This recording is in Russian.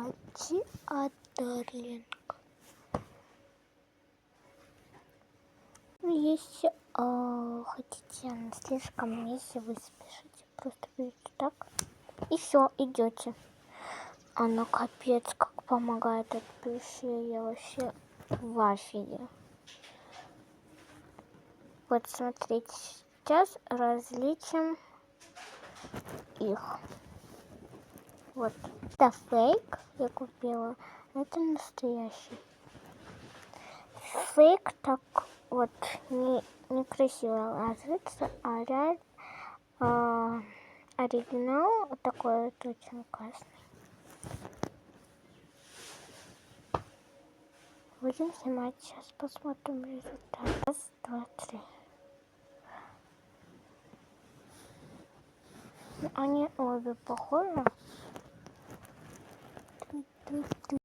Кстати, о Дарлинг. Если хотите на следующем месте, вы спешите. Просто берете так. И все, идете. Она капец как помогает от прыщей. Я вообще в афиге. Вот смотрите, сейчас различим их. Вот. Это фейк я купила. Это настоящий. Фейк так вот некрасиво ложится, а оригинал вот такой вот очень классный. Будем снимать, сейчас посмотрим результат. Раз, два, три. Они обе похожи.